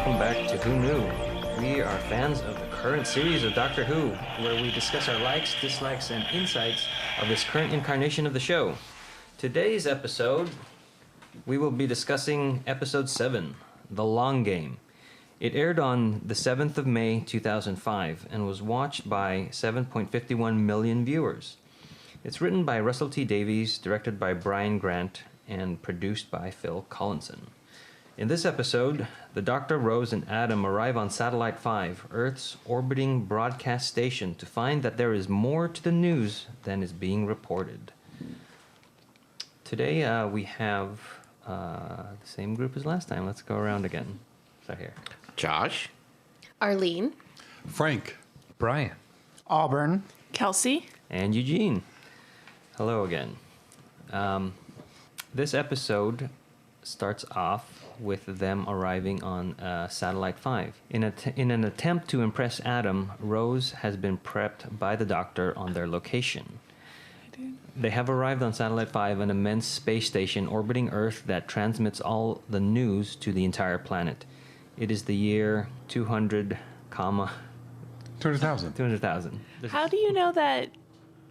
welcome back to Who Knew. We are fans of the current series of Doctor Who, where we discuss our likes, dislikes, and insights of this current incarnation of the show. Today's episode, we will be discussing Episode 7, The Long Game. It aired on the 7th of May, 2005, and was watched by 7.51 million viewers. It's written by Russell T. Davies, directed by Brian Grant, and produced by Phil Collinson. In this episode, the Doctor, Rose, and Adam arrive on Satellite 5, Earth's orbiting broadcast station, to find that there is more to the news than is being reported. Today, we have the same group as last time. Let's go around again. So here. Josh. Arlene. Frank. Brian. Auburn. Kelsey. And Eugene. Hello again. This episode starts off with them arriving on Satellite 5. In an attempt to impress Adam, Rose has been prepped by the Doctor on their location. They have arrived on Satellite 5, an immense space station orbiting Earth that transmits all the news to the entire planet. It is the year 200,000. 200,000. How do you know that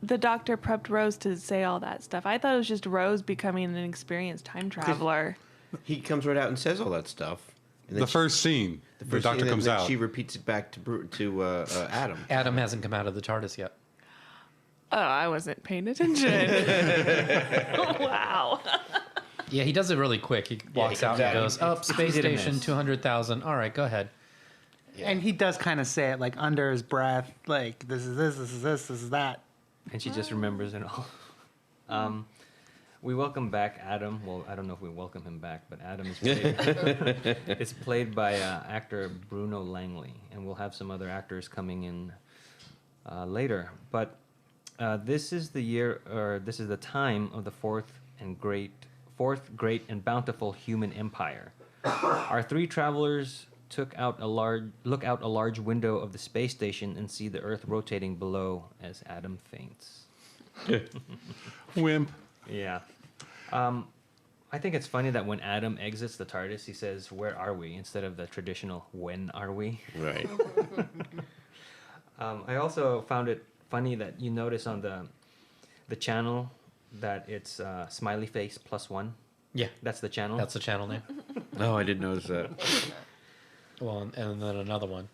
the Doctor prepped Rose to say all that stuff? I thought it was just Rose becoming an experienced time traveler. He comes right out and says all that stuff. And then The first scene, the Doctor comes out. She repeats it back to Adam. Adam hasn't come out of the TARDIS yet. Oh, I wasn't paying attention. Wow. Yeah, he does it really quick. He walks out and goes, "Up, space easy to station, miss. 200,000. All right, go ahead." Yeah. And he does kind of say it like under his breath, like this is this, this is this, this is that. And she just remembers it all. We welcome back Adam. Well, I don't know if we welcome him back, but Adam is played, it's played by actor Bruno Langley, and we'll have some other actors coming in later. But this is the year, or this is the time of the fourth great and bountiful human empire. Our three travelers look out a large window of the space station and see the Earth rotating below as Adam faints. Wimp. Yeah. I think it's funny that when Adam exits the TARDIS, he says, "Where are we?" instead of the traditional "When are we?" Right. I also found it funny that you notice on the channel that it's smiley face +1. Yeah, That's the channel. that's the channel name. No, I didn't notice that. Well, and then another one,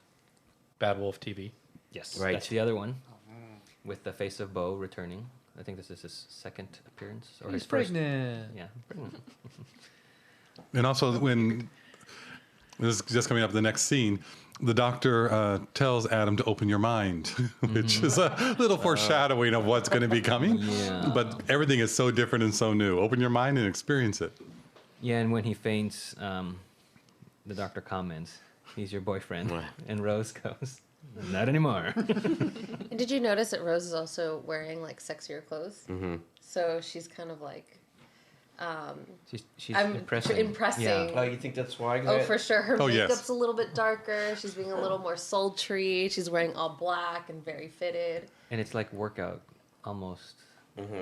Bad Wolf TV. Yes, Right. That's the other one, with the face of Bo returning. I think this is his second appearance or He's his first. pregnant. Yeah, pregnant. And also, when this is just coming up, the next scene, the Doctor tells Adam to open your mind, which is a little foreshadowing of what's going to be coming. Yeah. But everything is so different and so new. Open your mind and experience it. Yeah, and when he faints, the Doctor comments, "He's your boyfriend," Wow. and Rose goes, "Not anymore." Did you notice that Rose is also wearing like sexier clothes? Mm-hmm. So she's kind of like, She's I'm impressing. impressing. Yeah. Oh, you think that's why? Oh, for sure. Her Oh, yes. makeup's a little bit darker. She's being a little more sultry. She's wearing all black and very fitted. And it's like workout, almost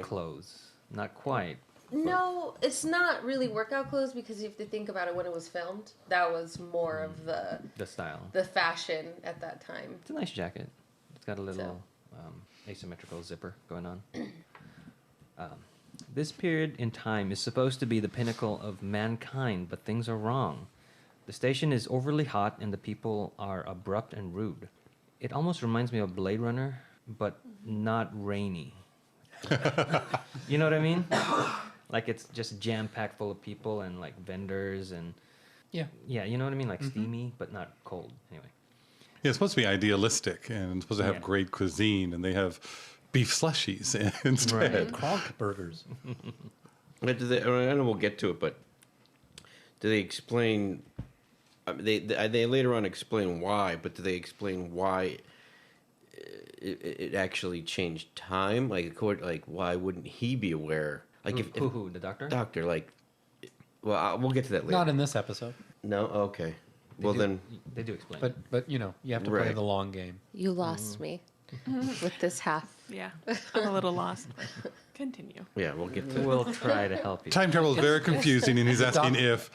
clothes. Not quite. No, it's not really workout clothes because you have to think about it when it was filmed. That was more of The style. the fashion at that time. It's a nice jacket. It's got a little asymmetrical zipper going on. This period in time is supposed to be the pinnacle of mankind, but things are wrong. The station is overly hot and the people are abrupt and rude. It almost reminds me of Blade Runner, but not rainy. You know what I mean? Like it's just jam-packed full of people and like vendors and... Yeah. Yeah, you know what I mean? Like steamy, but not cold. Anyway. Yeah, it's supposed to be idealistic and it's supposed to have Yeah. great cuisine, and they have beef slushies instead. Right. Kronk burgers. But do they, I know we'll get to it, but do they explain? They later on explain why, but do they explain why it actually changed time? Like why wouldn't he be aware? Like if Who, the Doctor? Doctor, like, well, we'll get to that later. Not in this episode, No, okay. Well then, They do explain. but you know, you have to play Right. the long game. You lost me with this half. Yeah, I'm a little lost. Continue. yeah, we'll get to. We'll try to help you. Time travel is very confusing, and he's asking if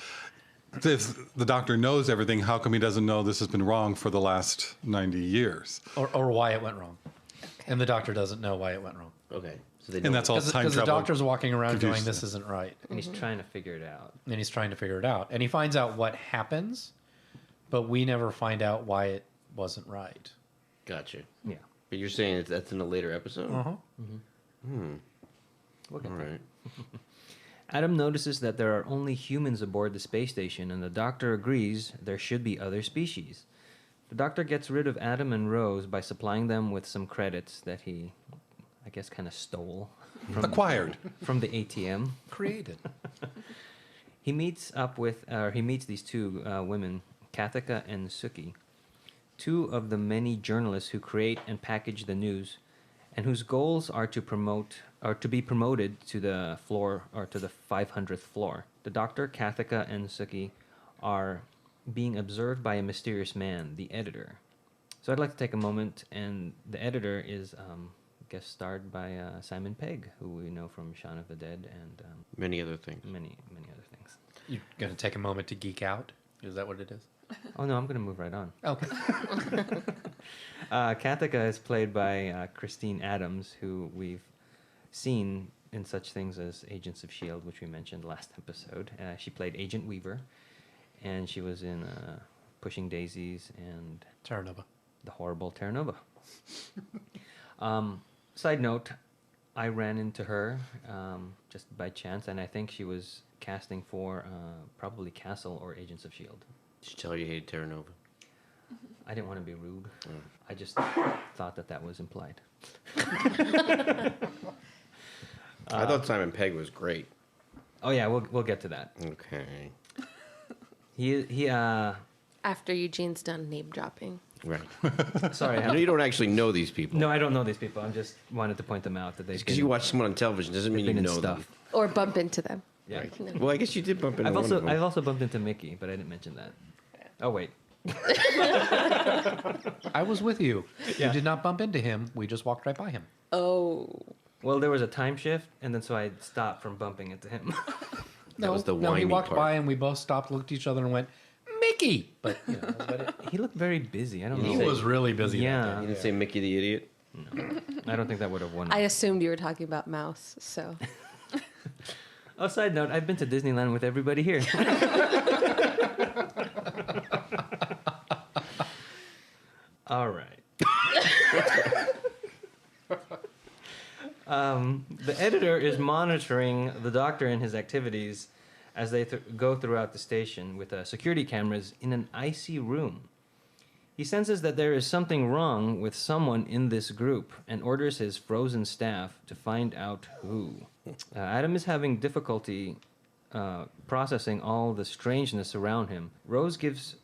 if the doctor knows everything, how come he doesn't know this has been wrong for the last 90 years? Or why it went wrong. And the doctor doesn't know why it went wrong. Okay. So they And that's all time Because the travel. doctor's walking around confusion. going, this isn't right. And he's trying to figure it out. And he's trying to figure it out. And he finds out what happens, but we never find out why it wasn't right. Gotcha. Yeah. But you're saying that's in a later episode? Uh-huh. We'll get All there. right. Adam notices that there are only humans aboard the space station, and the doctor agrees there should be other species. The doctor gets rid of Adam and Rose by supplying them with some credits that he, I guess, kind of stole Acquired. from the ATM. Created. He meets these two women, Kathika and Suki, two of the many journalists who create and package the news, and whose goals are to be promoted to the floor, or to the 500th floor. The doctor, Kathika, and Suki are being observed by a mysterious man, the editor. So I'd like to take a moment, and the editor is guest starred by Simon Pegg, who we know from Shaun of the Dead and Many other things. many other things. You're going to take a moment to geek out? Is that what it is? Oh no, I'm going to move right on. Okay. Kathika is played by Christine Adams, who we've seen in such things as Agents of S.H.I.E.L.D., which we mentioned last episode. She played Agent Weaver, and she was in Pushing Daisies and Terra Nova. the horrible Terra Nova. Side note, I ran into her just by chance, and I think she was casting for probably Castle or Agents of S.H.I.E.L.D. Did you tell her you hated Terra Nova? I didn't want to be rude. I just thought that was implied. I thought Simon Pegg was great. Oh yeah, we'll get to that. Okay. He After Eugene's done name dropping. Right. sorry. I know you don't actually know these people. No, I don't know these people. I just wanted to point them out that they've Because you watch someone on television doesn't mean been you in know them. stuff. Or bump into them. Yeah. Right. No. Well, I guess you did bump into I've one of them. also bumped into Mickey, but I didn't mention that. Oh wait. I was with you. Yeah. You did not bump into him. We just walked right by him. Oh. Well, there was a time shift, and then so I stopped from bumping into him. That was the No, he whiny walked part. by and we both stopped, looked at each other, and went, Mickey! But, you know, that's about it. He looked very busy. I don't He know. was really busy. Yeah. That You day. didn't say Mickey the Idiot? I don't think that would have won. I assumed you were talking about Mouse, so. Oh, side note, I've been to Disneyland with everybody here. All right. The editor is monitoring the doctor and his activities as they go throughout the station with security cameras in an icy room. He senses that there is something wrong with someone in this group and orders his frozen staff to find out who. Adam is having difficulty processing all the strangeness around him. Rose gives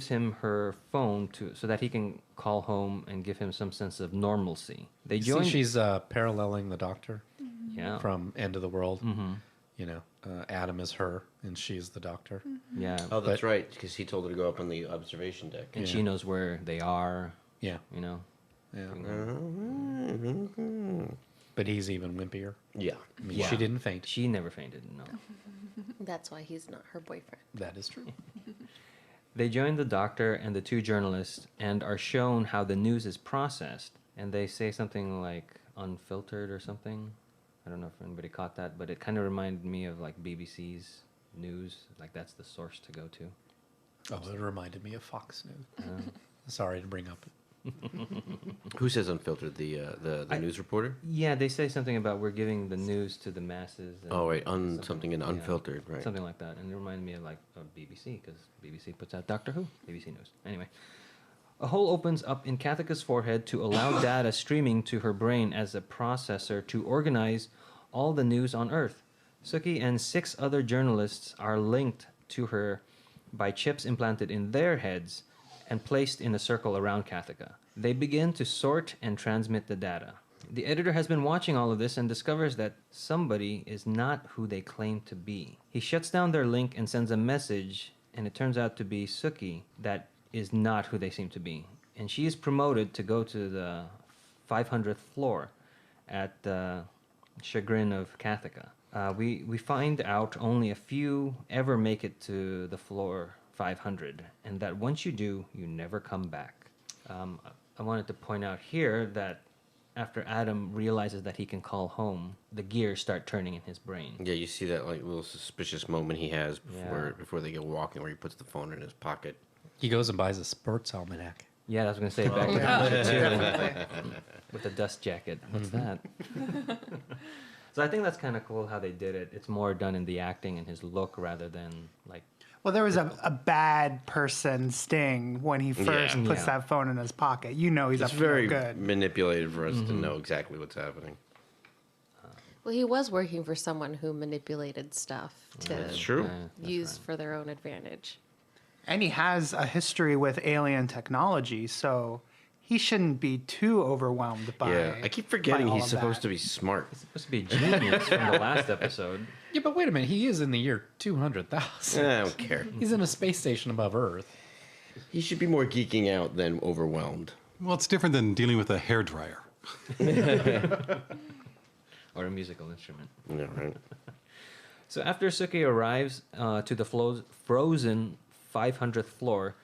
him her phone so that he can call home and give him some sense of normalcy. They join. See, she's paralleling the doctor Yeah. from End of the World. Mm-hmm. You know, Adam is her and she's the doctor. Yeah. Oh, that's right, because he told her to go up on the observation deck. And Yeah. she knows where they are. Yeah. You know. Yeah. Mm-hmm. But he's even wimpier. Yeah. I mean, Yeah. she didn't faint. She never fainted. No. That's why he's not her boyfriend. That is true. They join the doctor and the two journalists and are shown how the news is processed. And they say something like unfiltered or something. I don't know if anybody caught that, but it kind of reminded me of like BBC's news. Like that's the source to go to. Oh, it reminded me of Fox News. Uh, Sorry to bring up. Who says unfiltered? The news reporter? yeah, they say something about we're giving the news to the masses. And Oh, right. Something in unfiltered, right. Something like that. And it reminded me of like BBC, because BBC puts out Doctor Who, BBC News. Anyway. A hole opens up in Kathika's forehead to allow data streaming to her brain as a processor to organize all the news on Earth. Suki and 6 other journalists are linked to her by chips implanted in their heads and placed in a circle around Kathika. They begin to sort and transmit the data. The editor has been watching all of this and discovers that somebody is not who they claim to be. He shuts down their link and sends a message, and it turns out to be Suki that is not who they seem to be. And she is promoted to go to the 500th floor at the chagrin of Kathika. we find out only a few ever make it to the floor 500, and that once you do, you never come back. I wanted to point out here that after Adam realizes that he can call home, the gears start turning in his brain. Yeah, you see that like little suspicious moment he has Yeah. before they go walking, where he puts the phone in his pocket. He goes and buys a sports almanac. Yeah, I was going to say back to with a dust jacket. What's that? So I think that's kind of cool how they did it. It's more done in the acting and his look rather than like. Well, there was a bad person Sting when he first puts Yeah. that phone in his pocket. You know he's It's up to no very good. manipulated for us to know exactly what's happening. Well, he was working for someone who manipulated stuff to That's true. use for their own advantage. And he has a history with alien technology, so he shouldn't be too overwhelmed by. Yeah, I keep forgetting by all he's of supposed to that. be smart. It's supposed to be a genius from the last episode. Yeah, but wait a minute. He is in the year 200,000. I don't care. He's in a space station above Earth. He should be more geeking out than overwhelmed. Well, it's different than dealing with a hairdryer. Or a musical instrument. Yeah, right. So after Suki arrives to the frozen 500th floor,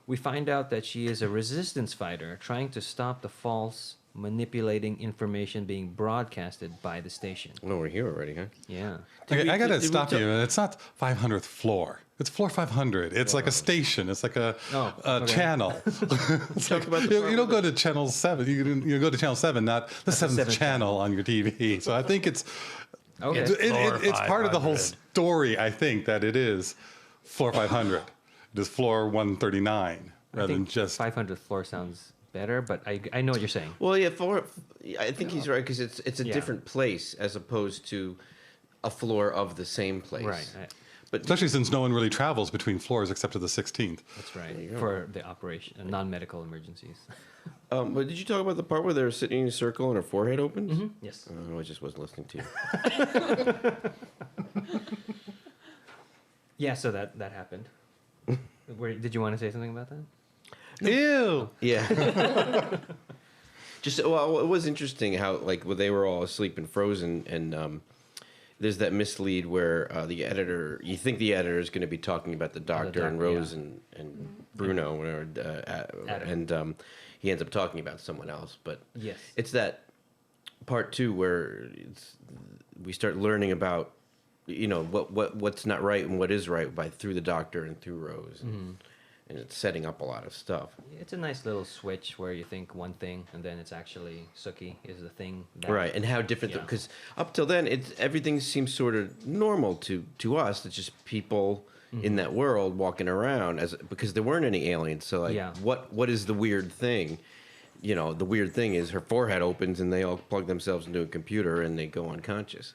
we find out that she is a resistance fighter trying to stop the false manipulating information being broadcasted by the station. No, we're here already, huh? Yeah. Okay, I got to did we stop tell- you. It's not 500th floor. It's floor 500. It's like a station. It's like a okay. channel. It's like, you don't go to channel 7. You go to channel 7, not the seventh seventh channel on your TV. So I think it's Okay. it's part of the whole story. I think that it is floor 500. It is floor 139 I rather than think just 500th floor sounds better, but I know what you're saying. Well, yeah, I think he's right because it's a Yeah. different place as opposed to a floor of the same place. Right. But especially since no one really travels between floors except to the 16th. That's right. For the operation, non-medical emergencies. but did you talk about the part where they were sitting in a circle and her forehead opens? Yes. I just wasn't listening to you. Yeah, so that happened. Did you want to say something about that? Ew. Yeah. Well, it was interesting how they were all asleep and frozen, and there's that mislead where the editor, you think the editor is going to be talking about the doctor and Rose and Bruno, whatever, and he ends up talking about someone else. But Yes. it's that part too where we start learning about what's not right and what is right through the doctor and through Rose, and it's setting up a lot of stuff. It's a nice little switch where you think one thing and then it's actually Suki is the thing. That, Right, and how different Yeah. because up till then everything seems sort of normal to us. It's just people in that world walking around because there weren't any aliens. So Yeah. what is the weird thing? The weird thing is her forehead opens and they all plug themselves into a computer and they go unconscious.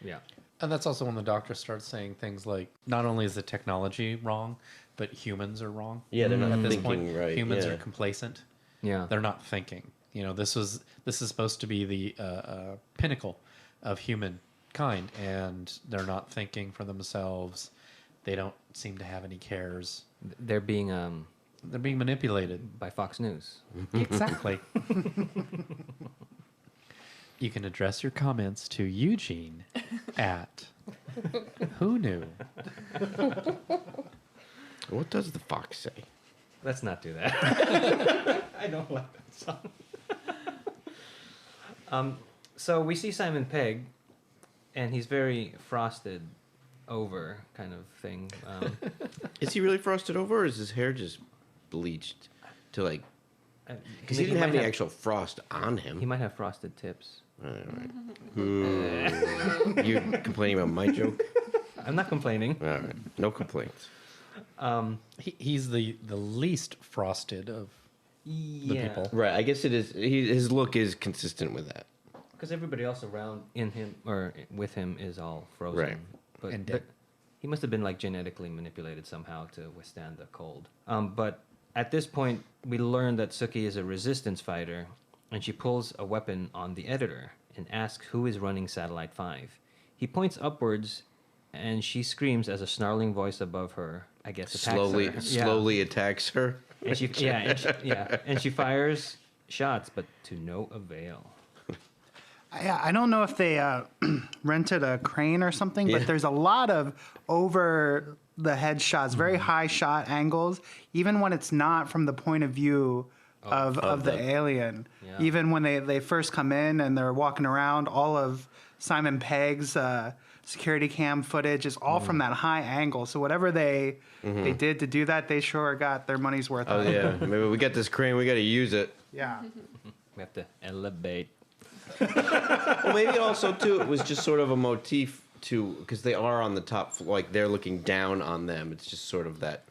Yeah. And that's also when the doctor starts saying things like, not only is the technology wrong, but humans are wrong. Yeah, they're not At this thinking point, right. humans yeah. are complacent. Yeah. They're not thinking. This is supposed to be the pinnacle of humankind, and they're not thinking for themselves. They don't seem to have any cares. They're being They're being manipulated. by Fox News. Exactly. You can address your comments to Eugene at Who Knew? What does the fox say? Let's not do that. I don't like that song. So we see Simon Pegg, and he's very frosted over kind of thing. Is he really frosted over, or is his hair just bleached to because he didn't have might any actual frost on him? He might have frosted tips. All right. You complaining about my joke? I'm not complaining. All right, no complaints. He's the least frosted of the people. Right, I guess it is. His look is consistent with that. Because everybody else around in him or with him is all frozen. Right. But And dead. he must have been genetically manipulated somehow to withstand the cold. But at this point, we learn that Suki is a resistance fighter, and she pulls a weapon on the editor and asks who is running Satellite 5. He points upwards, and she screams as a snarling voice above her, I guess, attacks her. Slowly attacks her. And and she fires shots, but to no avail. I don't know if they rented a crane or something, Yeah. but there's a lot of over the head shots, very high shot angles, even when it's not from the point of view of the alien. Yeah. Even when they first come in and they're walking around, all of Simon Pegg's security cam footage is all from that high angle. So whatever they did to do that, they sure got their money's worth. Oh out of it. yeah, maybe we got this crane. We got to use it. Yeah. We have to elevate. Well, maybe also too, it was just sort of a motif to because they are on the top, like they're looking down on them. It's just sort of that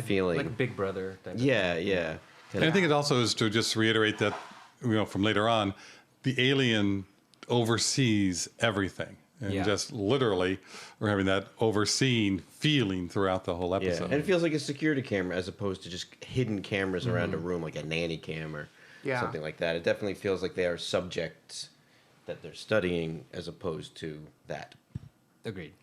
feeling. Like Big Brother type Yeah, yeah. And I think it also is to just reiterate that, from later on, the alien oversees everything. And Yeah. just literally, we're having that overseeing feeling throughout the whole Yeah, episode. and it feels like a security camera as opposed to just hidden cameras around a room, like a nanny cam or something like that. It definitely feels like they are subjects that they're studying as opposed to that. Agreed.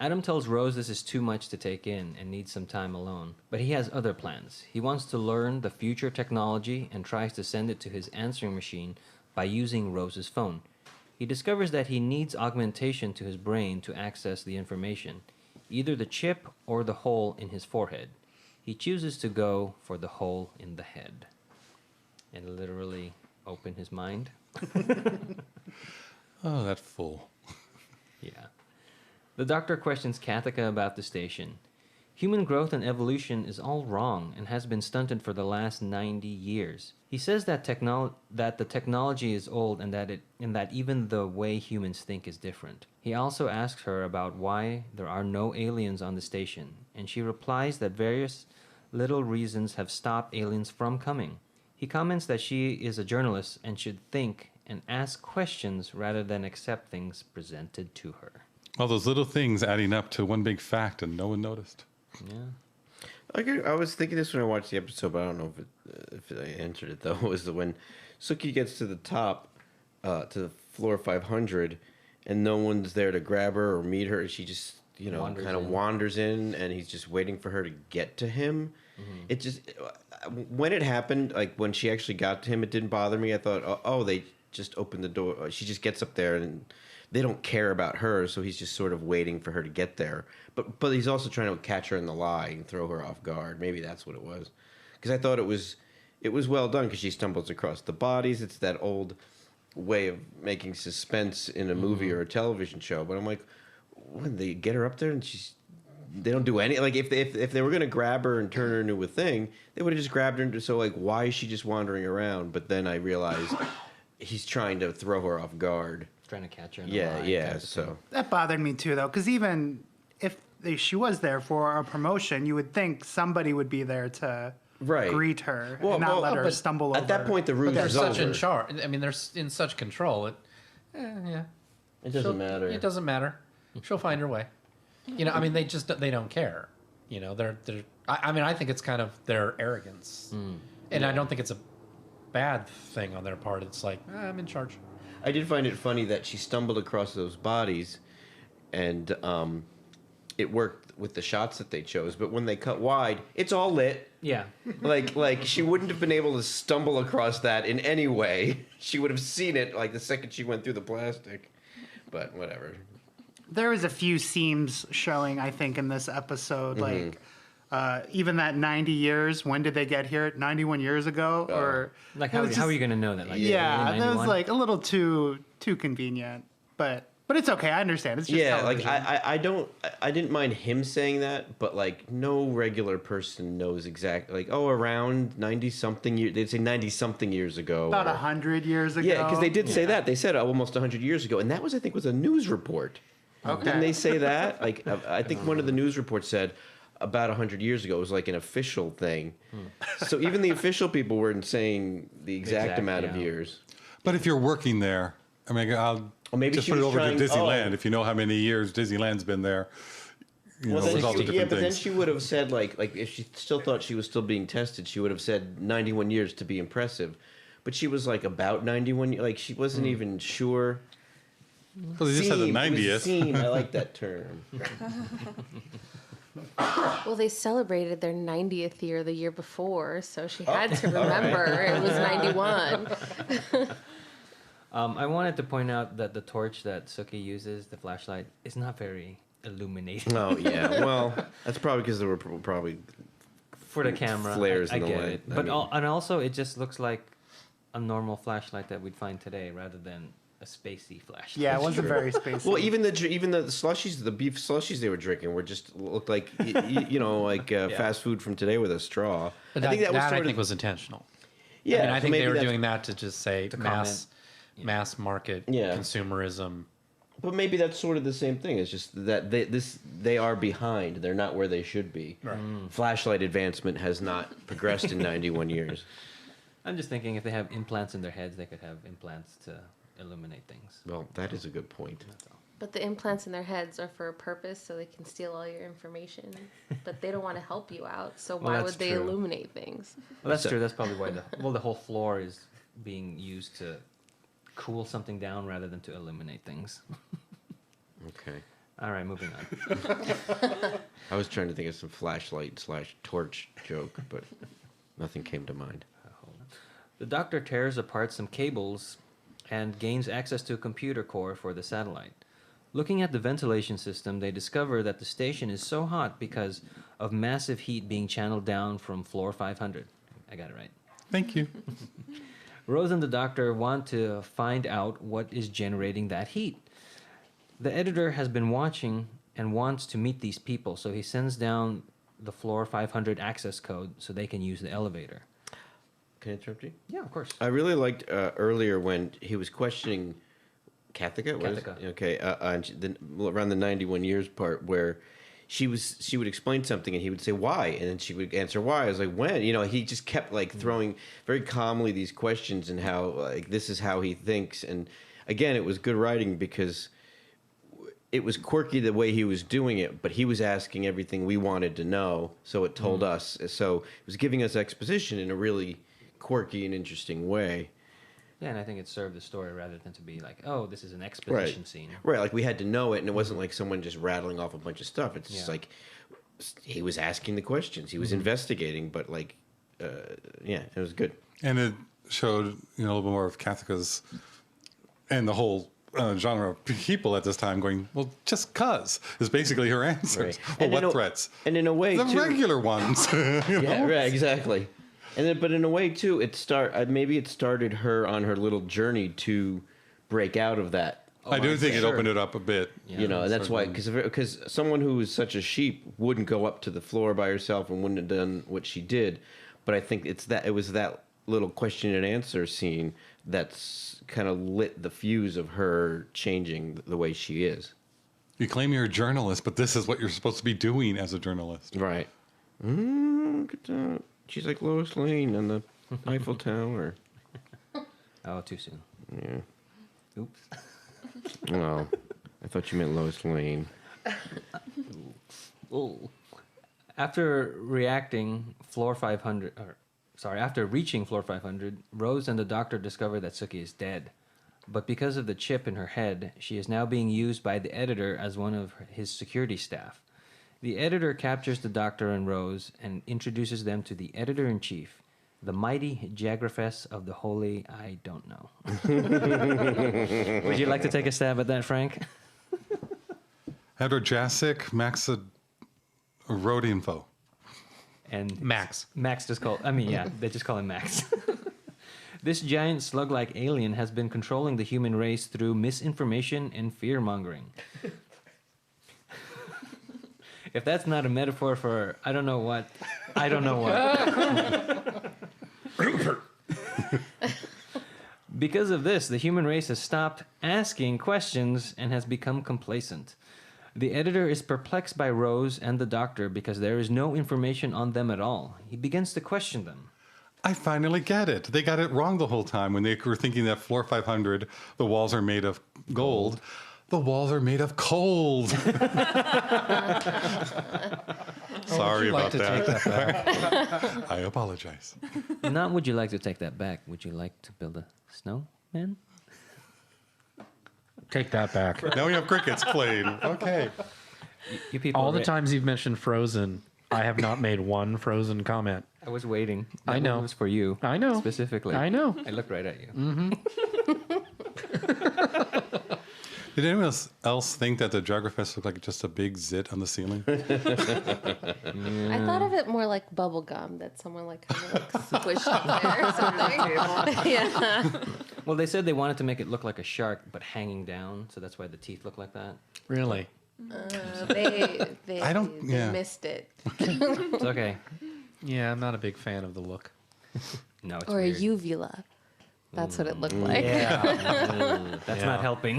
Adam tells Rose this is too much to take in and needs some time alone, but he has other plans. He wants to learn the future technology and tries to send it to his answering machine by using Rose's phone. He discovers that he needs augmentation to his brain to access the information, either the chip or the hole in his forehead. He chooses to go for the hole in the head and literally open his mind. Oh, that fool. Yeah. The doctor questions Kathika about the station. Human growth and evolution is all wrong and has been stunted for the last 90 years. He says that the technology is old and that even the way humans think is different. He also asks her about why there are no aliens on the station, and she replies that various little reasons have stopped aliens from coming. He comments that she is a journalist and should think and ask questions rather than accept things presented to her. All those little things adding up to one big fact, and no one noticed. Yeah. I was thinking this when I watched the episode, but I don't know if I answered it though. Was when Suki gets to the top, to the floor 500, and no one's there to grab her or meet her. She just Wanders kind of in. wanders in, and he's just waiting for her to get to him. It just when it happened, like when she actually got to him, it didn't bother me. I thought, oh, they just opened the door. She just gets up there and they don't care about her, so he's just sort of waiting for her to get there. But he's also trying to catch her in the lie and throw her off guard. Maybe that's what it was. Because I thought it was well done because she stumbles across the bodies. It's that old way of making suspense in a movie or a television show. But I'm like, when they get her up there and they don't do any, like if they were going to grab her and turn her into a thing, they would have just grabbed her into, so like why is she just wandering around? But then I realized he's trying to throw her off guard. Trying to catch her in the lie. Yeah, type of so. thing. That bothered me too, though, because even if she was there for a promotion, you would think somebody would be there to Right. greet her and not let her but stumble over. At that point, the ruse They're is such over. in charge. I mean, they're in such control. Yeah. It doesn't matter. It doesn't matter. She'll find her way. I mean, they don't care. They're. I mean, I think it's kind of their arrogance, and I don't think it's a bad thing on their part. It's like I'm in charge. I did find it funny that she stumbled across those bodies, and it worked with the shots that they chose. But when they cut wide, it's all lit. Yeah. Like she wouldn't have been able to stumble across that in any way. She would have seen it like the second she went through the plastic. But whatever. There was a few seams showing, I think, in this episode, like even that 90 years. When did they get here? 91 years ago, or Like it how was are just- you going to know that? Like, Yeah, really, that was 91? like a little too convenient, but it's okay. I understand. It's just Like television. I didn't mind him saying that, but like no regular person knows exactly like around 90-something years. They'd say 90-something years ago. About or- 100 years ago. Yeah, because they did say that. They said almost 100 years ago, and that was I think was a news report. Okay. Didn't they say that? Like I think one of the news reports said about 100 years ago it was like an official thing. So even the official people weren't saying the exact amount of yeah. years. But if you're working there, I mean, I'll Or maybe just she put it was over trying- to Disneyland. oh. If you know how many years Disneyland's been there, Well, with all the different but then things. she would have said like if she still thought she was still being tested, she would have said 91 years to be impressive. But she was like about 91, like she wasn't even sure. Well, they just had the Seem. It was 90th. seem. I like that term. Well, they celebrated their 90th year the year before, so she had to remember it was 91. I wanted to point out that the torch that Suki uses, the flashlight, is not very illuminating. Oh yeah. Well, that's probably because there were probably For the camera, flares I in the get light. it. I But mean- and also, it just looks like a normal flashlight that we'd find today, rather than a spacey flashlight. Yeah, it wasn't very spacey. Well, even the slushies, the beef slushies they were drinking were just looked like like fast food from today with a straw. But I think that was I sort think of was intentional. yeah. I mean, I so think maybe they were that's- doing that to just say comment. mass market Yeah. consumerism. But maybe that's sort of the same thing. It's just that they are behind. They're not where they should be. Right. Flashlight advancement has not progressed in 91 years. I'm just thinking if they have implants in their heads, they could have implants to illuminate things. Well, that is a good point. But the implants in their heads are for a purpose, so they can steal all your information. But they don't want to help you out, so why that's would they true. illuminate things? Well, that's So- true. That's probably why the whole floor is being used to cool something down rather than to illuminate things. Okay. All right, moving on. I was trying to think of some flashlight/torch joke, but nothing came to mind. The Doctor tears apart some cables and gains access to a computer core for the satellite. Looking at the ventilation system, they discover that the station is so hot because of massive heat being channeled down from floor 500. I got it right. Thank you. Rose and the Doctor want to find out what is generating that heat. The editor has been watching and wants to meet these people, so he sends down the floor 500 access code so they can use the elevator. Can I interrupt you? Yeah, of course. I really liked earlier when he was questioning Kathika. What is it? Kathika. Okay, around the 91 years part where she would explain something and he would say why, and then she would answer why. I was like, when? He just kept like throwing very calmly these questions and how like this is how he thinks. And again, it was good writing because it was quirky the way he was doing it, but he was asking everything we wanted to know, so it told us. So it was giving us exposition in a really quirky and interesting way. Yeah, and I think it served the story rather than to be like, oh, this is an exposition scene. Right, like we had to know it, and it wasn't like someone just rattling off a bunch of stuff. It's just Yeah. like he was asking the questions, he was investigating, but like, yeah, it was good. And it showed, a little bit more of Kathika's and the whole genre of people at this time going, well, just cuz is basically her answers. Right. Well, And what in a- threats? And in a way, The too, regular ones. yeah, right, exactly. And then, but in a way too, maybe it started her on her little journey to break out of that. I do think it Sure. opened it up a bit. Yeah. And that's why, Certainly. because someone who is such a sheep wouldn't go up to the floor by herself and wouldn't have done what she did. But I think it was that little question and answer scene that's kind of lit the fuse of her changing the way she is. You claim you're a journalist, but this is what you're supposed to be doing as a journalist. Right. Look at that. She's like Lois Lane in the Eiffel Tower. Oh, too soon. Yeah. Oops. Well, I thought you meant Lois Lane. Oh. After reaching floor 500, Rose and the Doctor discover that Suki is dead. But because of the chip in her head, she is now being used by the editor as one of his security staff. The editor captures the Doctor and Rose and introduces them to the editor-in-chief, the mighty Jagrafess of the Holy I Don't Know. Would you like to take a stab at that, Frank? Edward Jacek, Max Road Info. And Max. Max just call. I mean, yeah, they just call him Max. This giant slug-like alien has been controlling the human race through misinformation and fear-mongering. If that's not a metaphor for I don't know what. Because of this, the human race has stopped asking questions and has become complacent. The editor is perplexed by Rose and the Doctor because there is no information on them at all. He begins to question them. I finally get it. They got it wrong the whole time when they were thinking that floor 500, the walls are made of gold. The walls are made of cold. Sorry about Take that. that back. I apologize. Not would you like to take that back? Would you like to build a snowman? Take that back. Now we have crickets playing. Okay. You people. All the times you've mentioned Frozen, I have not made one Frozen comment. I was waiting. I That know. one was for you. I know. Specifically. I know. I looked right at you. Did anyone else think that the Jagerfest looked like just a big zit on the ceiling? I thought of it more like bubble gum that someone like kind of like squished up there or something. Yeah. Well, they said they wanted to make it look like a shark, but hanging down, so that's why the teeth look like that. Really? They I don't- they yeah. missed it. It's okay. Yeah, I'm not a big fan of the look. No, it's Or weird. a uvula. That's what it looked like. Yeah. That's Yeah. not helping.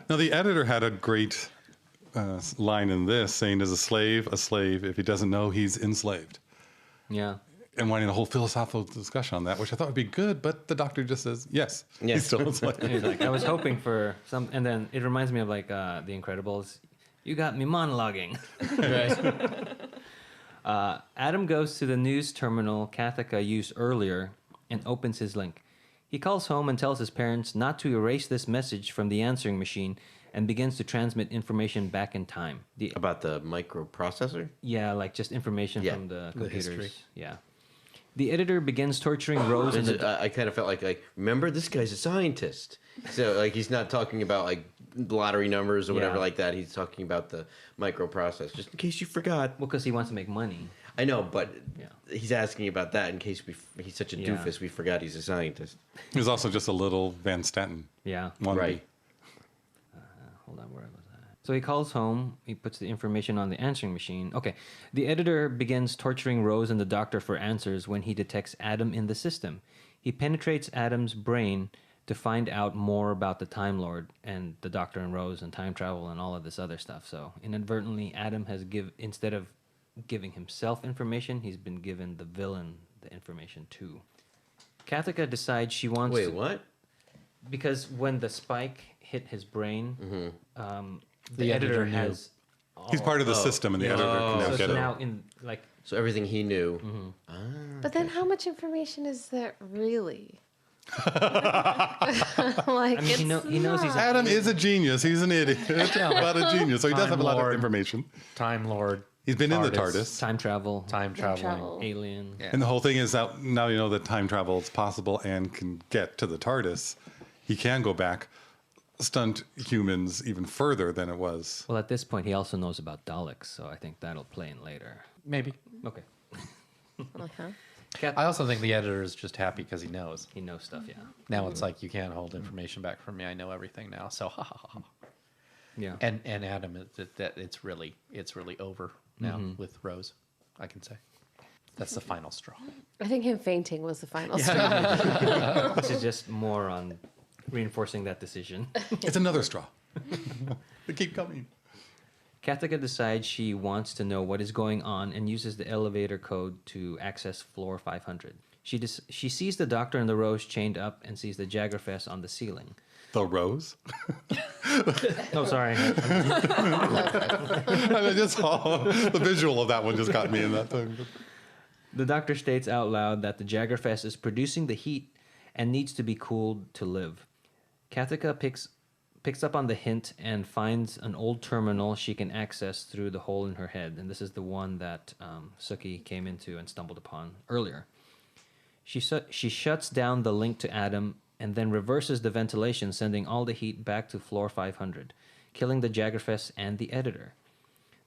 Now, the editor had a great line in this saying, is a slave if he doesn't know he's enslaved? Yeah. And wanting a whole philosophical discussion on that, which I thought would be good, but the doctor just says, yes, he's still enslaved. He's like, I was hoping for some, and then it reminds me of like The Incredibles. You got me monologuing. Adam goes to the news terminal Kathika used earlier and opens his link. He calls home and tells his parents not to erase this message from the answering machine and begins to transmit information back in time. About the microprocessor? Yeah, like just information Yeah, from the the computers. history. Yeah. The editor begins torturing Rose and the... I kind of felt like, remember, this guy's a scientist. So, like, he's not talking about, like, lottery numbers or whatever Yeah. like that. He's talking about the microprocessor, just in case you forgot. Well, because he wants to make money. I know, but Yeah. he's asking about that in case he's such a Yeah. doofus, we forgot he's a scientist. He was also just a little Van Staten. Yeah. Wannabe. Right. Hold on, where was that? So he calls home. He puts the information on the answering machine. Okay. The editor begins torturing Rose and the doctor for answers when he detects Adam in the system. He penetrates Adam's brain to find out more about the Time Lord and the Doctor and Rose and time travel and all of this other stuff. So inadvertently, Adam has instead of giving himself information, he's been given the villain the information too. Kathika decides she wants Wait, to... what? Because when the spike hit his brain, the The editor editor knew. has. He's part of the system, and the editor can now So get it. now in like So everything he knew. But then how much information is there really? Like, I mean, he knows he's Adam is a genius. He's an idiot, but a genius. So he does Time have a lot of Lord. information. Time Lord. He's been in the TARDIS. time travel, Time traveling. travel. alien. Yeah. And the whole thing is that now you know that time travel is possible and can get to the TARDIS. He can go back, stunt humans even further than it was. Well, at this point, he also knows about Daleks, so I think that'll play in later. Maybe. Okay. Like, huh? I also think the editor is just happy because he knows. He knows stuff, yeah. Now it's like, you can't hold information back from me. I know everything now. So, ha ha ha. Yeah. And Adam, that it's really over now with Rose, I can say. That's the final straw. I think him fainting was the final straw. This is just more on reinforcing that decision. It's another straw. They keep coming. Kathika decides she wants to know what is going on and uses the elevator code to access floor 500. She sees the Doctor and the Rose chained up and sees the Jaggerfest on the ceiling. The rose. Oh, sorry. I just saw the visual of that one just got me in that thing. The Doctor states out loud that the Jaggerfest is producing the heat and needs to be cooled to live. Kathika picks up on the hint and finds an old terminal she can access through the hole in her head. And this is the one that Suki came into and stumbled upon earlier. She shuts down the link to Adam and then reverses the ventilation, sending all the heat back to floor 500, killing the Jaggerfest and the editor.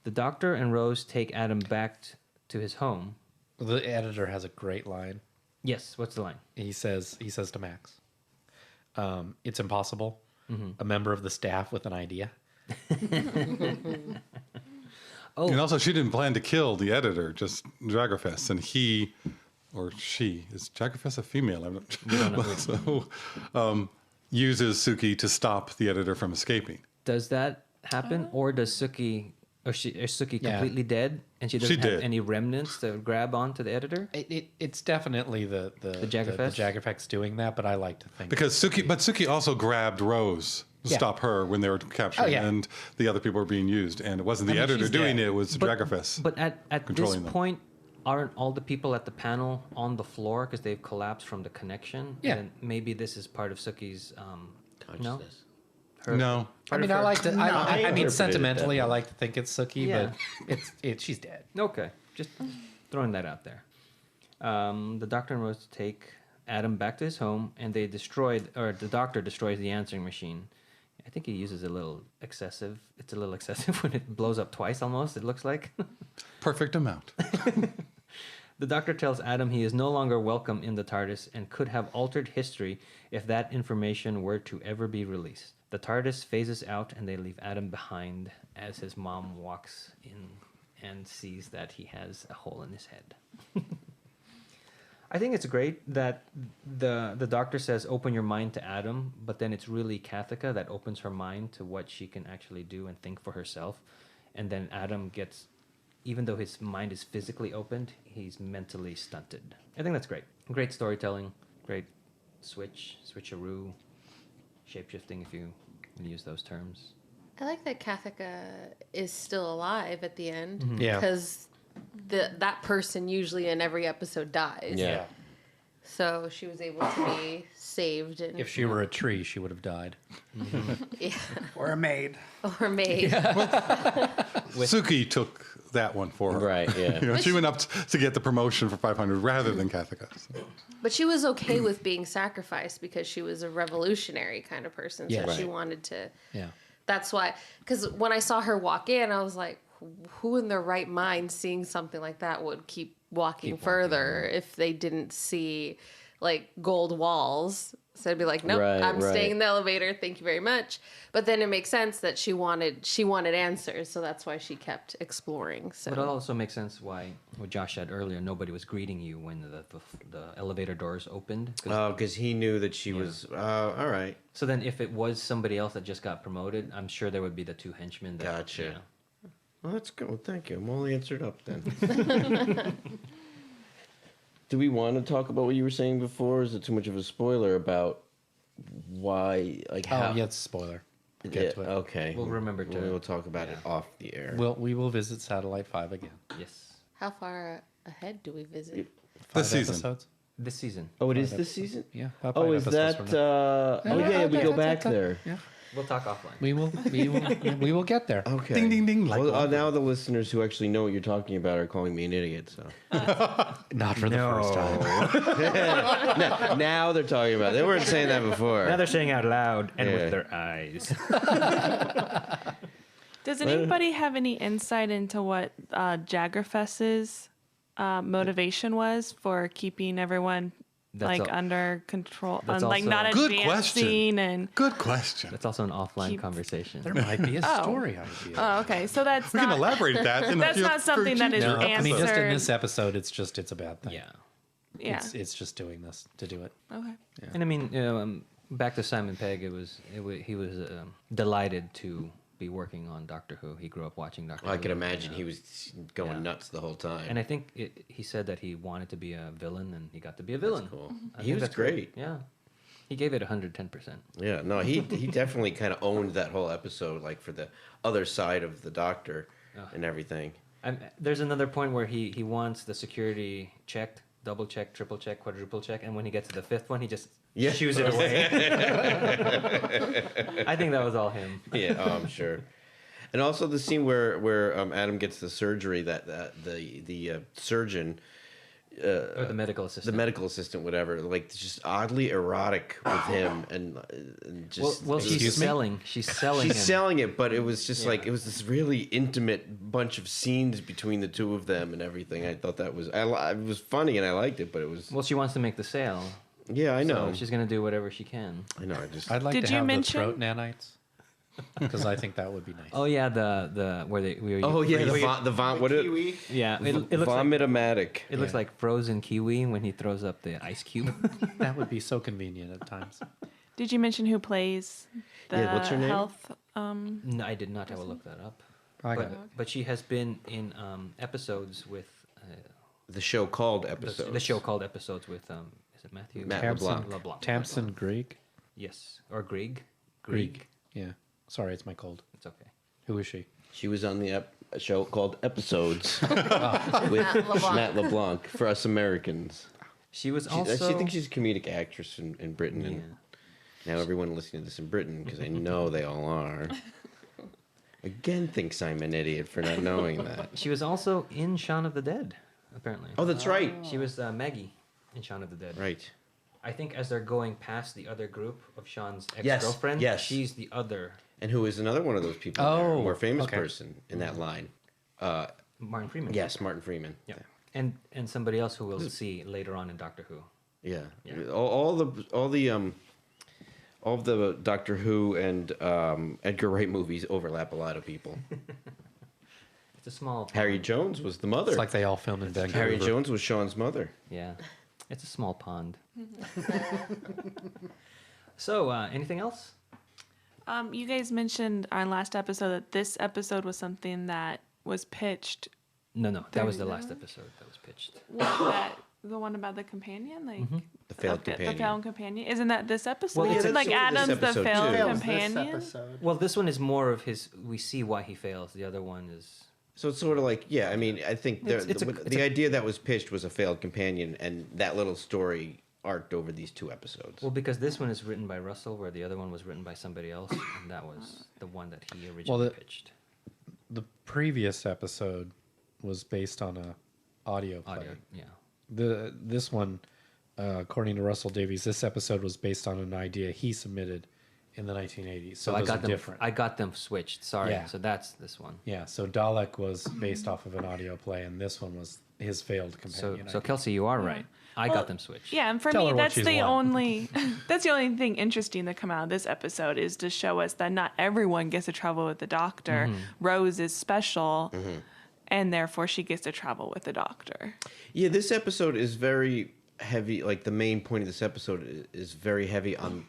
The Doctor and Rose take Adam back to his home. The editor has a great line. Yes, what's the line? He says to Max, "It's impossible. A member of the staff with an idea." And also, she didn't plan to kill the editor, just Jaggerfest. And he, or she, is Jaggerfest a female? I'm not so, uses Suki to stop the editor from escaping. Does that happen, or does Suki, is Suki Yeah. completely dead, and she doesn't She have did. any remnants to grab onto the editor? It's definitely the Jaggerfest? The Jaggerfest doing that, but I like to think Because Suki also grabbed Rose to Yeah. stop her when they were captured, yeah. and the other people were being used. And it wasn't the I mean, editor she's doing dead. it, it was Jaggerfest. But at this Controlling them. point, aren't all the people at the panel on the floor because they've collapsed from the connection? Yeah. And maybe this is part of Suki's. No. Consciousness. No. I mean, I like to. I interpreted mean, it sentimentally, that I way. like to think it's Suki, Yeah. but she's dead. Okay, just throwing that out there. The Doctor and Rose take Adam back to his home, and the Doctor destroys the answering machine. I think he uses a little excessive. It's a little excessive when it blows up twice almost, it looks like. Perfect amount. The Doctor tells Adam he is no longer welcome in the TARDIS and could have altered history if that information were to ever be released. The TARDIS phases out and they leave Adam behind as his mom walks in and sees that he has a hole in his head. I think it's great that the Doctor says open your mind to Adam, but then it's really Kathika that opens her mind to what she can actually do and think for herself. And then Adam gets, even though his mind is physically opened, he's mentally stunted. I think that's great. Great storytelling, great switcheroo, shapeshifting if you use those terms. I like that Kathika is still alive at the end. Yeah. Because that person usually in every episode dies. Yeah. So she was able to be saved. And, If she were a tree, she would have died. yeah. Or a maid. Or made. Suki took that one for her. Right, yeah. You know, she went up to get the promotion for 500 rather than Kathika. So. But she was okay with being sacrificed because she was a revolutionary kind of person. So Yeah. she Right. wanted to. Yeah. That's why. Because when I saw her walk in, I was like, who in their right mind seeing something like that would keep walking further if they didn't see like gold walls? So I'd be like, nope, Right, I'm right. staying in the elevator. Thank you very much. But then it makes sense that she wanted answers, so that's why she kept exploring. So But it also makes sense why what Josh said earlier. Nobody was greeting you when the elevator doors opened. 'Cause- Oh, because he knew that she was. All right. so then, if it was somebody else that just got promoted, I'm sure there would be the two henchmen. That, Gotcha. you know, Well, that's good. Well, thank you. I'm all answered up then. Do we want to talk about what you were saying before? Is it too much of a spoiler about why, like how? Oh, yeah, it's a spoiler. We'll Yeah, get to it. okay. We'll remember to- We'll talk about it off the air. We will visit Satellite 5 again. Yes, how far ahead do we visit? 5 This season. episodes? this season. Oh, it is this season. Yeah. about Oh, 5 is episodes that? from now. Oh yeah, we go back there. Yeah. We'll talk offline. We will get there. Okay. Ding, ding, ding, like Well, Walter. now the listeners who actually know what you're talking about are calling me an idiot. So Not for the first time. now they're talking about. They weren't saying that before. Now they're saying out loud and Yeah. with their eyes. Does anybody have any insight into what Jaggerfest's motivation was for keeping everyone That's like a- under control, that's like also- not Good advancing question. and? Good question. That's also an offline Keep- conversation. There might be a Oh. story idea. Oh, okay. So that's We not. can elaborate that. In That's a not something that is future No, I mean, just in answered. this episode, it's a bad thing. Yeah. Yeah. It's just doing this to do it. Okay. And I mean, back to Simon Pegg. He was delighted to be working on Doctor Who. He grew up watching Doctor Who. I can imagine you know. he was going Yeah. nuts the whole time. And I think he said that he wanted to be a villain, and he got to be a villain. cool. I He think was that's great. Yeah, he gave it 110%. Yeah, no, he definitely kind of owned that whole episode, like for the other side of the Doctor and everything. There's another point where he wants the security checked, double check, triple check, quadruple check, and when he gets to the fifth one, he just shoos it away. I think that was all him. Yeah, I'm sure. And also the scene where Adam gets the surgery that the surgeon. Or the medical assistant. The medical assistant, whatever, like just oddly erotic with him, and just Well, she's Excuse me? selling. She's selling. she's him. selling it, but it was just like Yeah. it was this really intimate bunch of scenes between the two of them and everything. I thought that was it was funny and I liked it, but it was Well, she wants to make the sale. yeah, I know, So she's gonna do whatever she can. I know. I just I'd like Did to you have mention- the throat nanites because I think that would be nice. Oh yeah, the where they we oh yeah, the vom what it yeah it looks like vomitomatic. it looks like frozen kiwi when he throws up the ice cube. That would be so convenient at times. Did you mention who plays the Yeah, what's her name? health? No, I did not. I will look that up. I got it. But she has been in episodes with the show called episodes. the show called episodes with is it Matthew Matt Tamsin, LeBlanc. Tamsin Greig. Yes, or Grieg. Greig. Yeah. Sorry, it's my cold. It's okay. Who is she? She was on the a show called Episodes with Matt LeBlanc. Matt LeBlanc for us Americans. She was She also. thinks she's a comedic actress in Britain, and now everyone listening to this in Britain, because I know they all are, again thinks I'm an idiot for not knowing that. She was also in Shaun of the Dead, apparently. Oh, that's right. She was Maggie in Shaun of the Dead. Right. I think as they're going past the other group of Sean's Yes, ex-girlfriend, yes. she's the other And who is another one of those people? in there, a Oh, more famous okay. person in that line. Martin Freeman. Yes, Martin Freeman. Yeah. And somebody else who we'll see later on in Doctor Who. Yeah. Yeah. All of the Doctor Who and Edgar Wright movies overlap a lot of people. It's a small pond. Harry Jones was the mother. It's like they all filmed in Vancouver. Harry Jones was Sean's mother. Yeah. It's a small pond. So, anything else? You guys mentioned on last episode that this episode was something that was pitched. No, that was the last episode that was pitched. The one about the companion, like The failed the companion. failed companion. Isn't that this episode? Well, yeah, Isn't that's like sort of this Adam's the episode, failed too. Fails this companion? episode. Well, this one is more of his. We see why he fails. The other one is. So it's sort of like, yeah, I mean, I think the idea that was pitched was a failed companion, and that little story arced over these 2 episodes. Well, because this one is written by Russell, where the other one was written by somebody else, and that was the one that he originally pitched. The previous episode was based on a audio play. Audio, yeah. This one, according to Russell Davies, this episode was based on an idea he submitted in the 1980s. So I those got are them. different. I got them switched. Sorry. Yeah. So that's this one. Yeah, so Dalek was based off of an audio play, and this one was his failed So, companion. so idea. Kelsey, you are right. I Well, got them switched. Yeah, and for Tell me, her what that's she's the won. only that's the only thing interesting to come out of this episode is to show us that not everyone gets to travel with the Doctor. Rose is special, and therefore she gets to travel with the Doctor. Yeah, this episode is very heavy. Like, the main point of this episode is very heavy on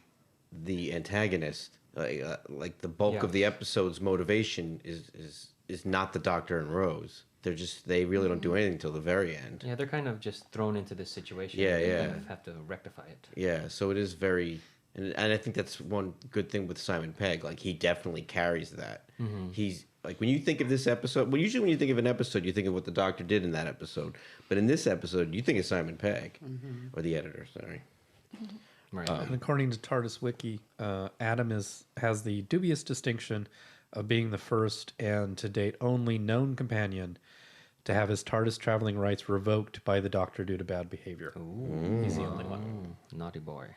the antagonist. Like the bulk Yeah. of the episode's motivation is not the Doctor and Rose. They really don't do anything till the very end. Yeah, they're kind of just thrown into this situation. Yeah, and they yeah. kind of have to rectify it. Yeah, so it is very, and I think that's one good thing with Simon Pegg. Like, he definitely carries that. He's like, when you think of this episode, well, usually when you think of an episode, you think of what the Doctor did in that episode. But in this episode, you think of Simon Pegg, or the editor. Sorry. Right. And according to TARDIS Wiki, Adam has the dubious distinction of being the first and to date only known companion to have his TARDIS traveling rights revoked by the Doctor due to bad behavior. He's the only one. Naughty boy.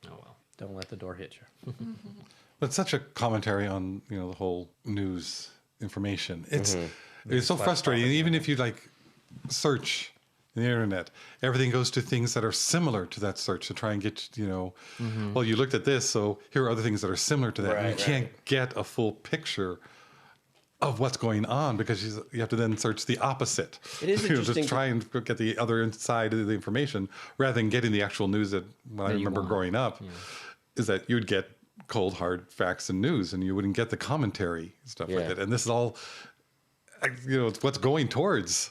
Oh well. Don't let the door hit you. It's such a commentary on the whole news information. It's so frustrating. Even if you like search the internet, everything goes to things that are similar to that search to try and get well, you looked at this, so here are other things that are similar to that. And you can't get a full picture of what's going on because you have to then search the opposite. It is interesting to try and get the other side of the information rather than getting the actual news that when I you remember want. growing up is that you'd get cold hard facts and news and you wouldn't get the commentary and stuff like Yeah. that. And this is all it's what's going towards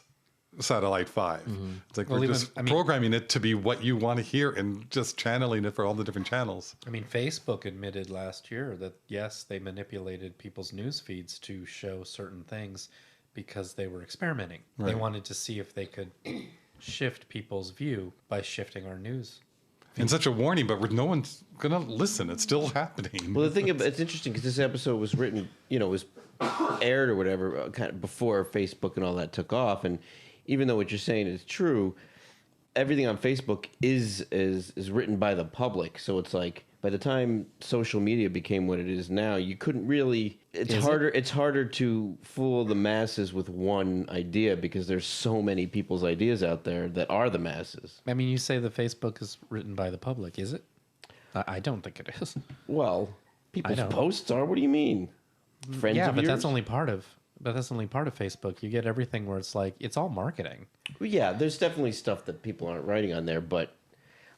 Satellite 5. It's like Well, we're even- just I mean- programming it to be what you want to hear and just channeling it for all the different channels. I mean, Facebook admitted last year that, yes, they manipulated people's news feeds to show certain things because they were experimenting. They Right. wanted to see if they could shift people's view by shifting our news. And such a warning, but no one's going to listen. It's still happening. Well, the thing about it's interesting because this episode was written, was aired or whatever, kind of before Facebook and all that took off. And even though what you're saying is true, everything on Facebook is written by the public. So it's like by the time social media became what it is now, you couldn't really. It's harder to fool the masses with one idea because there's so many people's ideas out there that are the masses. I mean, you say the Facebook is written by the public, is it? I don't think it is. Well, people's know. posts are. What do you mean? Friends Yeah, of but yours? that's only part of. But that's only part of Facebook. You get everything where it's like it's all marketing. Well, yeah, there's definitely stuff that people aren't writing on there, but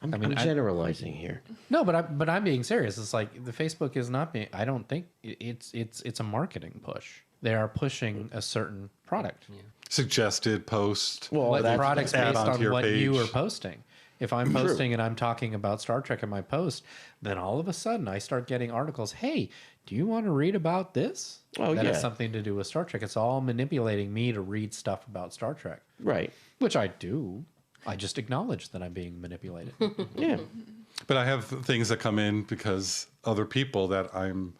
I'm generalizing here. No, but I'm being serious. It's like the Facebook is not being. I don't think it's a marketing push. They are pushing a certain product. Suggested post. Well, What that's products add based onto on your what you page. are posting. If I'm posting and I'm talking about Star Trek in my post, then all of a sudden I start getting articles. Hey, do you want to read about this? Oh, That has yeah. something to do with Star Trek. It's all manipulating me to read stuff about Star Trek, right. which I do. I just acknowledge that I'm being manipulated. Yeah. But I have things that come in because other people that I'm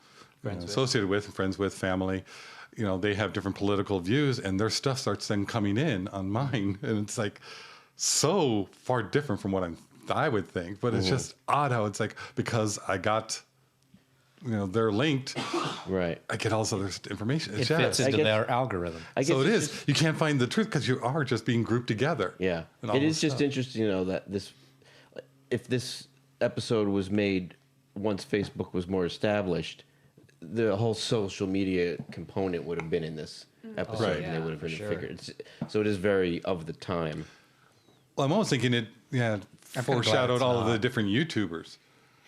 associated with and friends with, family, they have different political views and their stuff starts then coming in on mine. And it's like so far different from what I'm I would think, but it's just odd how it's like, because I got, they're linked. Right. I get all this other information. It It's fits just, into guess- their algorithm. I guess so it it's is. just- You can't find the truth because you are just being grouped together. Yeah. And all It this is just stuff. interesting, that if this episode was made once Facebook was more established, the whole social media component would have been in this episode, Right. and they would have for been sure. figured. So it is very of the time. Well, I'm almost thinking it, kinda glad foreshadowed it's all of the not. different YouTubers.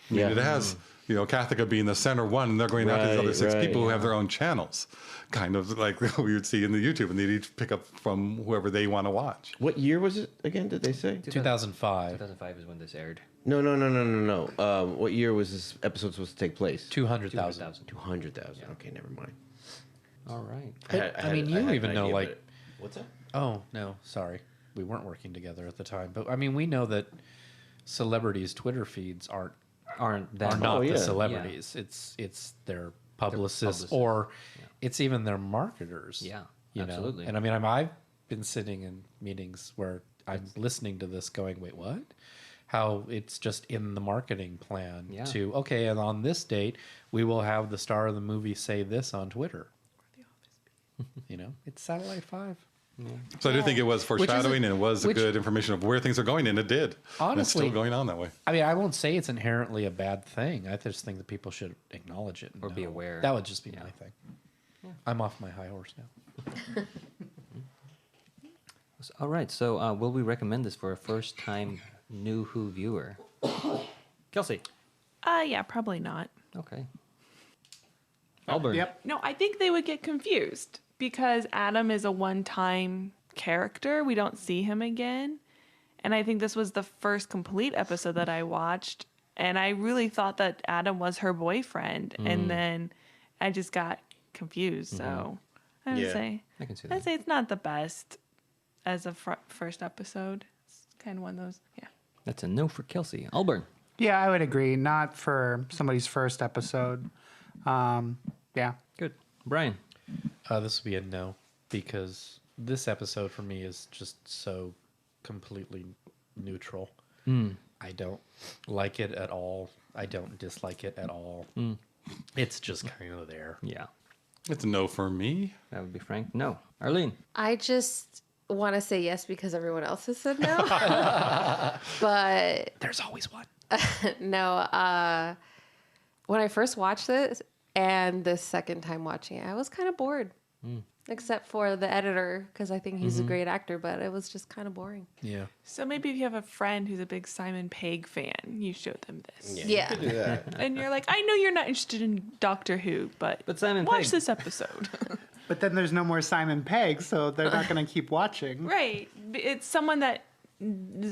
I mean, Yeah. it has, Kathica being the center one, and they're going out to these other six Right, people who have their own channels, kind of like we would see in the YouTube, and they'd each pick up from whoever they want to watch. What year was it again? Did they say? 2005, 2005 is when this aired. No. What year was this episode supposed to take place? 200,000. 200,000. Okay, never mind. All right. I mean, you even know, like- what's that? Oh, no, sorry. We weren't working together at the time. But I mean, we know that celebrities' Twitter feeds are not Oh, yeah. the celebrities. It's their publicists, publicists. or it's even their marketers. Yeah, you know? absolutely. And I mean, I've been sitting in meetings where I'm listening to this going, wait, what? How it's just in the marketing plan Yeah. to, okay, and on this date, we will have the star of the movie say this on Twitter. It's Satellite 5. So I do think it was foreshadowing, and it was a good information of where things are going, and it did. And it's Honestly- still going on that way. I mean, I won't say it's inherently a bad thing. I just think that people should acknowledge it and Or be know. aware. That would just be Yeah. my thing. I'm off my high horse now. All right. So, will we recommend this for a first-time new Who viewer? Kelsey. Yeah, probably not. Okay. Alburn. Yep. No, I think they would get confused because Adam is a one-time character. We don't see him again. And I think this was the first complete episode that I watched. And I really thought that Adam was her boyfriend. And then I just got confused. So I would Yeah. say I can see that. I'd say it's not the best as a first episode. It's kind of one of those. Yeah. That's a no for Kelsey. Alburn. Yeah, I would agree. Not for somebody's first episode. Yeah. Good. Brian. This would be a no, because this episode for me is just so completely neutral. I don't like it at all. I don't dislike it at all. It's just kind of there. Yeah. It's a no for me. That would be Frank. No. Arlene. I just want to say yes because everyone else has said no. But There's always one. no, when I first watched this and the second time watching it, I was kind of bored. Except for the editor, because I think he's a great actor, but it was just kind of boring. Yeah. So maybe if you have a friend who's a big Simon Pegg fan, you show them this. Yeah. Do that. And you're like, I know you're not interested in Doctor Who, but Simon watch Pegg. this episode. But then there's no more Simon Pegg, so they're not going to keep watching. Right. It's someone that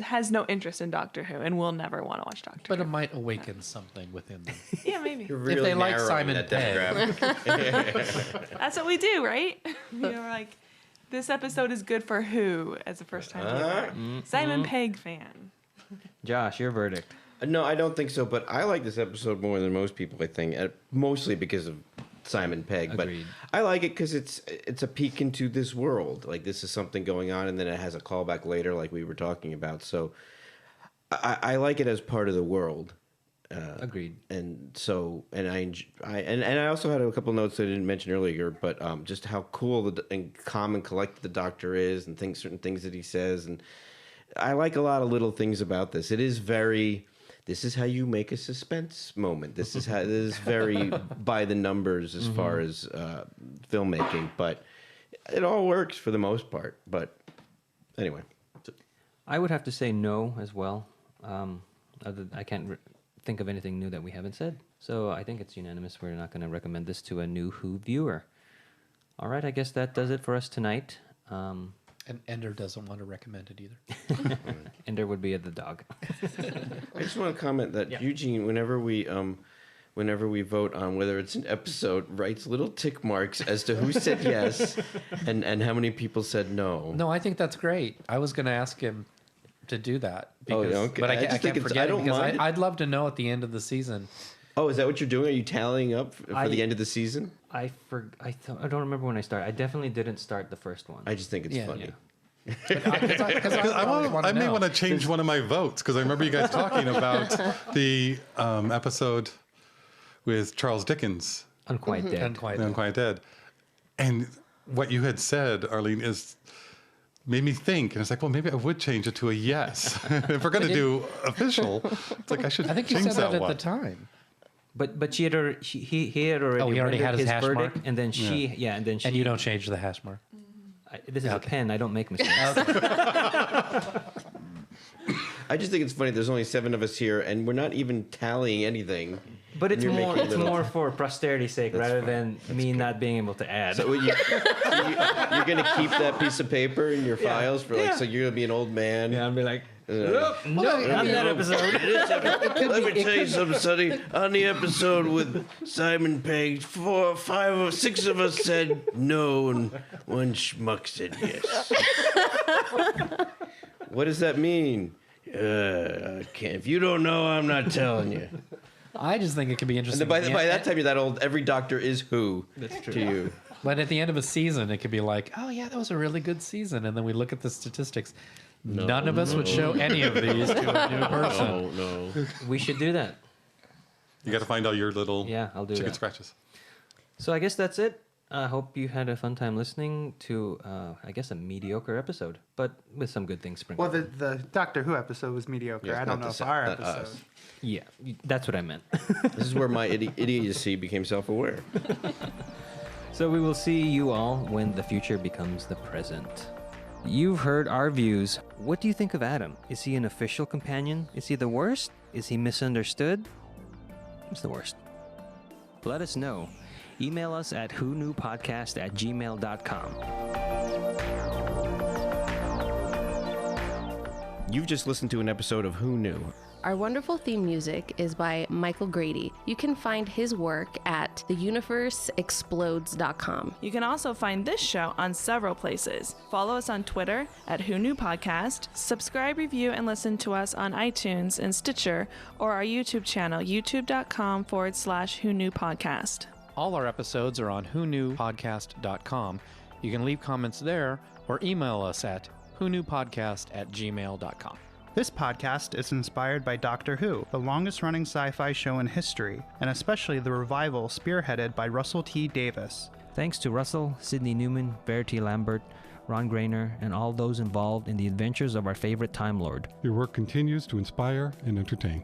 has no interest in Doctor Who and will never want to watch Doctor But Who. it might awaken something within them. Yeah, maybe. You're If they like narrowing Simon that Pegg. demographic. That's what we do, right? Like, this episode is good for Who as a first time viewer. Simon Pegg fan. Josh, your verdict. No, I don't think so. But I like this episode more than most people. I think, mostly because of Simon Pegg. Agreed. But I like it because it's a peek into this world. Like, this is something going on, and then it has a callback later, like we were talking about. So I like it as part of the world. Agreed. And so, and I also had a couple notes I didn't mention earlier, but just how cool and calm and collected the Doctor is, and certain things that he says, and I like a lot of little things about this. It is very. This is how you make a suspense moment. This is very by the numbers as far as filmmaking, but it all works for the most part. But anyway, I would have to say no as well. I can't think of anything new that we haven't said. So I think it's unanimous. We're not going to recommend this to a new Who viewer. All right, I guess that does it for us tonight. And Ender doesn't want to recommend it either. Ender would be the dog. I just want to comment that Eugene, whenever we vote on whether it's an episode, writes little tick marks as to who said yes and how many people said no. No, I think that's great. I was going to ask him to do that. Oh, Because, okay. But I I just can't think forget I don't it because mind it. I'd love to know at the end of the season. Oh, is that what you're doing? Are you tallying up for I- the end of the season? I don't remember when I started. I definitely didn't start the first one. I just think it's Yeah. funny. Yeah. I may want to change one of my votes because I remember you guys talking about the episode with Charles Dickens, Unquiet Dead. Unquiet Dead. And what you had said, Arlene, made me think. And it's like, well, maybe I would change it to a yes. If we're going to do official, it's like I should I think you change said that at one. the time. But he had already already had his hash verdict, mark? and then and then she. And you don't change the hash mark. This is a pen. I don't make mistakes. I just think it's funny. There's only 7 of us here, and we're not even tallying anything. But it's You're more. making It's little- more for posterity's sake rather than me not being able to add. So you're going to keep that piece of paper in your files for so you're going to be an old man. yeah, I'll be like, nope, not that episode. Let me tell you something, Sonny. On the episode with Simon Pegg, 4, 5, or 6 of us said no, and one schmuck said yes. What does that mean? I can't. If you don't know, I'm not telling you. I just think it could be And interesting. then by that time, you're that old. Every doctor is who to you. But at the end of a season, it could be like, oh yeah, that was a really good season. And then we look at the statistics. None of us would show any of these to a new person. No. We should do that. You got to find all your little I'll do chicken that. scratches. So I guess that's it. I hope you had a fun time listening to, I guess, a mediocre episode, but with some good things sprinkled. Well, the Doctor Who episode was mediocre. Yes, I don't not know the if our not episode. us. Yeah, that's what I meant. This is where my idiocy became self-aware. So we will see you all when the future becomes the present. You've heard our views. What do you think of Adam? Is he an official companion? Is he the worst? Is he misunderstood? He's the worst. Let us know. Email us at whoknewpodcast@gmail.com. You've just listened to an episode of Who Knew? Our wonderful theme music is by Michael Grady. You can find his work at theuniverseexplodes.com. You can also find this show on several places. Follow us on Twitter at Who Knew Podcast. Subscribe, review, and listen to us on iTunes and Stitcher or our YouTube channel, youtube.com/Who Knew Podcast. All our episodes are on whoknewpodcast.com. You can leave comments there or email us at whoknewpodcast@gmail.com. This podcast is inspired by Doctor Who, the longest-running sci-fi show in history, and especially the revival spearheaded by Russell T. Davis. Thanks to Russell, Sidney Newman, Verity Lambert, Ron Grainer, and all those involved in the adventures of our favorite Time Lord. Your work continues to inspire and entertain.